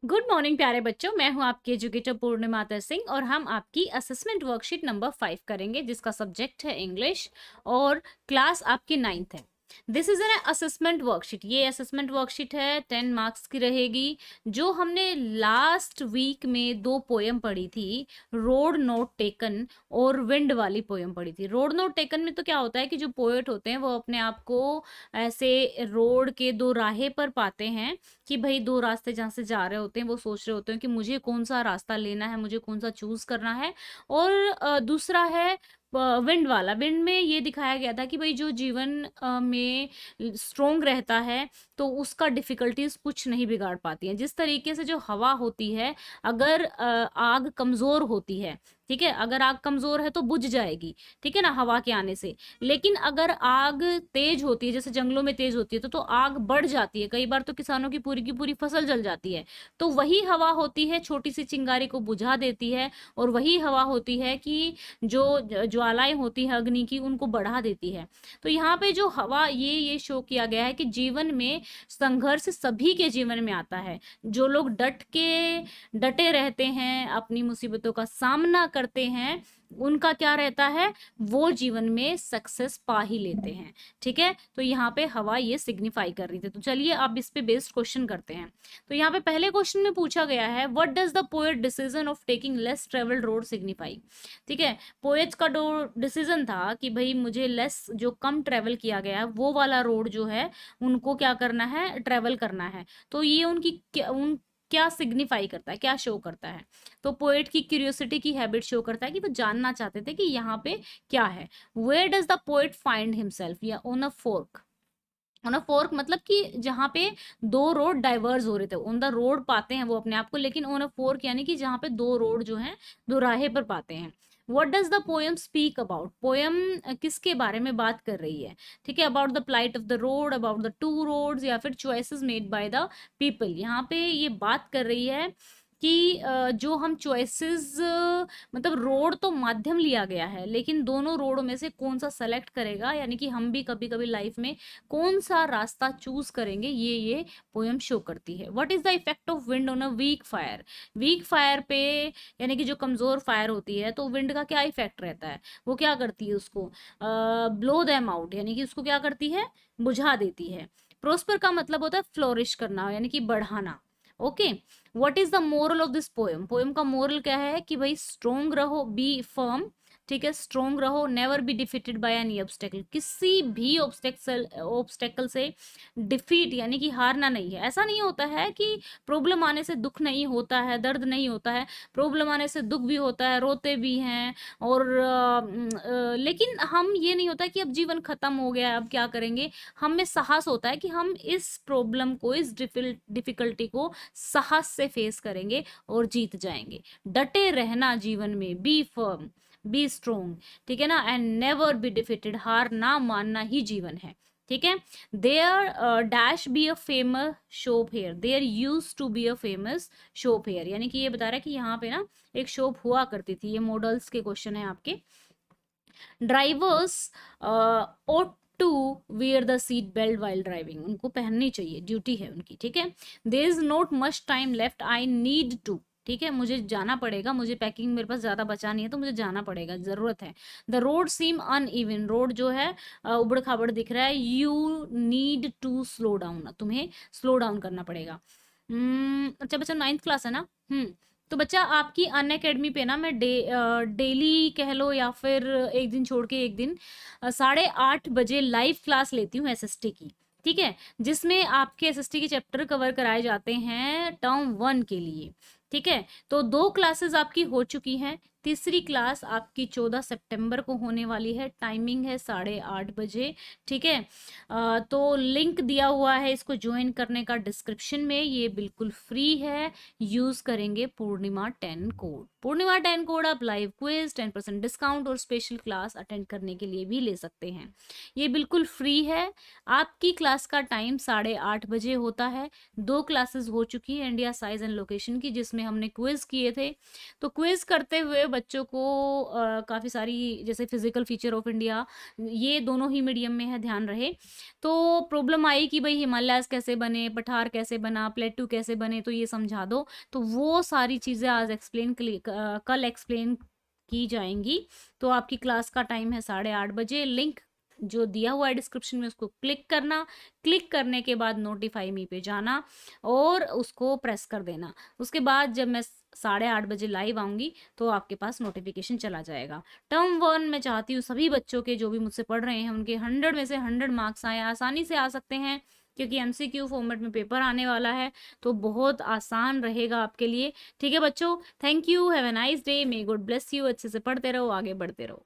Good morning प्यारे बच्चों, मैं हूं आपकी एजुकेटर पूर्णिमा सिंह और हम आपकी असेसमेंट वर्कशीट नंबर 5 करेंगे जिसका सब्जेक्ट है इंग्लिश और क्लास आपकी 9th है। This is an assessment worksheet. ये असेसमेंट वर्कशीट है 10 मार्क्स की रहेगी। जो हमने लास्ट वीक में 2 पोयम पढ़ी थी, रोड नोट टेकन और विंड वाली पोयम पढ़ी थी। रोड नोट टेकन में तो क्या होता है कि जो पोएट होते हैं वो अपने आप को ऐसे रोड के 2 राहे पर पाते हैं कि भाई 2 रास्ते जहाँ से जा रहे होते हैं वो सोच रहे होते हैं कि मुझे कौन सा रास्ता लेना है, मुझे कौन सा चूज करना है। और दूसरा है विंड वाला। विंड में ये दिखाया गया था कि भाई जो जीवन में स्ट्रोंग रहता है तो उसका डिफिकल्टीज कुछ नहीं बिगाड़ पाती हैं। जिस तरीके से जो हवा होती है, अगर आग कमजोर होती है, ठीक है, अगर आग कमजोर है तो बुझ जाएगी, ठीक है ना, हवा के आने से। लेकिन अगर आग तेज होती है, जैसे जंगलों में तेज होती है, तो आग बढ़ जाती है। कई बार तो किसानों की पूरी फसल जल जाती है। तो वही हवा होती है, छोटी सी चिंगारी को बुझा देती है। और वही हवा होती है कि जो ज्वालाएं होती है अग्नि की, उनको बढ़ा देती है। तो यहाँ पे जो हवा, ये शो किया गया है कि जीवन में संघर्ष सभी के जीवन में आता है। जो लोग डटे रहते हैं, अपनी मुसीबतों का सामना करते हैं, उनका क्या रहता है, वो जीवन में सक्सेस पा ही लेते हैं। ठीक है, तो यहाँ पे हवा ये सिग्निफाई कर रही थी। तो चलिए अब इस पे बेस्ड क्वेश्चन करते हैं। तो यहाँ पे पहले क्वेश्चन में पूछा गया है, what does the poet decision of taking less travelled road signify. ठीक है, पोएट का जो डिसीजन था कि भाई मुझे लेस, जो कम ट्रेवल किया गया है वो वाला रोड जो है उनको क्या करना है, ट्रेवल करना है। तो ये उनकी क्या सिग्निफाई करता है, क्या शो करता है। तो पोएट की क्यूरियोसिटी की हैबिट शो करता है कि वो जानना चाहते थे कि यहाँ पे क्या है। Where does the poet find himself, या on a fork. On a fork मतलब कि जहाँ पे 2 रोड डाइवर्स हो रहे थे, ऑन द रोड पाते हैं वो अपने आप को, लेकिन ऑन अ फोर्क यानी कि जहाँ पे 2 रोड जो हैं दोराहे पर पाते हैं। What does the poem speak about, poem किसके बारे में बात कर रही है। ठीक है, about the plight of the road, about the 2 roads, या फिर choices made by the people. यहाँ पे ये बात कर रही है कि जो हम चॉइसेस, मतलब रोड तो माध्यम लिया गया है, लेकिन दोनों रोड में से कौन सा सेलेक्ट करेगा, यानी कि हम भी कभी कभी लाइफ में कौन सा रास्ता चूज करेंगे, ये पोयम शो करती है। What is the effect of wind on a weak fire. Weak fire पे, यानी कि जो कमजोर फायर होती है, तो विंड का क्या इफेक्ट रहता है, वो क्या करती है, उसको ब्लो देम आउट, यानी कि उसको क्या करती है, बुझा देती है। प्रोस्पर का मतलब होता है फ्लोरिश करना, यानी कि बढ़ाना। Okay, what is the moral of this poem. Poem का मोरल क्या है कि भाई स्ट्रोंग रहो, बी फर्म। ठीक है, स्ट्रोंग रहो, never be defeated by any obstacle. किसी भी ऑब्स्टेकल से डिफीट यानी कि हारना नहीं है। ऐसा नहीं होता है कि प्रॉब्लम आने से दुख नहीं होता है, दर्द नहीं होता है। प्रॉब्लम आने से दुख भी होता है, रोते भी हैं, और लेकिन हम, ये नहीं होता कि अब जीवन खत्म हो गया है, अब क्या करेंगे। हम में साहस होता है कि हम इस प्रॉब्लम को, इस डिफिकल्टी को साहस से फेस करेंगे और जीत जाएंगे। डटे रहना जीवन में, बी फर्म, बी स्ट्रोंग, ठीक है ना, एंड नेवर बी डिफीटेड, हार ना मानना ही जीवन है। ठीक है, there dash be a famous shop here, there use to be a famous shop here, यानी कि ये बता रहा है कि यहाँ पे ना एक शोप हुआ करती थी। ये मॉडल्स के क्वेश्चन है आपके। Drivers ought to wear the seat belt while driving, उनको पहननी चाहिए, ड्यूटी है उनकी। ठीक है, there is not much time left, I need to, ठीक है, मुझे जाना पड़ेगा, मुझे पैकिंग मेरे पास ज्यादा बचा नहीं है तो मुझे जाना पड़ेगा, जरूरत है। The road seem uneven, road जो है उबड़ खाबड़ दिख रहा है। You need to slow down, तुम्हें स्लो डाउन करना पड़ेगा। अच्छा बच्चा 9th क्लास है ना। तो बच्चा आपकी अन अकेडमी पे ना मैं डेली कह लो या फिर एक दिन छोड़ के एक दिन 8:30 बजे लाइव क्लास लेती हूँ एसएसटी की। ठीक है, जिसमें आपके एसएसटी के चैप्टर कवर कराए जाते हैं टर्म 1 के लिए। ठीक है, तो 2 क्लासेस आपकी हो चुकी हैं, तीसरी क्लास आपकी 14 सितंबर को होने वाली है। टाइमिंग है 8:30 बजे। ठीक है, तो लिंक दिया हुआ है इसको ज्वाइन करने का डिस्क्रिप्शन में, ये बिल्कुल फ्री है। यूज करेंगे पूर्णिमा 10 कोड। पूर्णिमा 10 कोड आप लाइव क्विज, 10% डिस्काउंट और स्पेशल क्लास अटेंड करने के लिए भी ले सकते हैं। ये बिल्कुल फ्री है। आपकी क्लास का टाइम 8:30 बजे होता है। 2 क्लासेस हो चुकी है इंडिया साइज एंड लोकेशन की, जिसमें हमने क्विज किए थे। तो क्विज करते हुए बच्चों को काफ़ी सारी जैसे फिजिकल फीचर ऑफ इंडिया ये दोनों ही मीडियम में है, ध्यान रहे। तो प्रॉब्लम आई कि भाई हिमालयाज़ कैसे बने, पठार कैसे बना, प्लेटू कैसे बने, तो ये समझा दो। तो वो सारी चीज़ें आज कल एक्सप्लेन की जाएंगी। तो आपकी क्लास का टाइम है 8:30 बजे। लिंक जो दिया हुआ है डिस्क्रिप्शन में उसको क्लिक करना, क्लिक करने के बाद नोटिफाई मी पे जाना और उसको प्रेस कर देना। उसके बाद जब मैं 8:30 बजे लाइव आऊँगी तो आपके पास नोटिफिकेशन चला जाएगा। टर्म 1 मैं चाहती हूँ सभी बच्चों के जो भी मुझसे पढ़ रहे हैं उनके 100 में से 100 मार्क्स आए, आसानी से आ सकते हैं क्योंकि एमसीक्यू फॉर्मेट में पेपर आने वाला है, तो बहुत आसान रहेगा आपके लिए। ठीक है बच्चों, thank you, have a nice day, may God bless you. अच्छे से पढ़ते रहो, आगे बढ़ते रहो।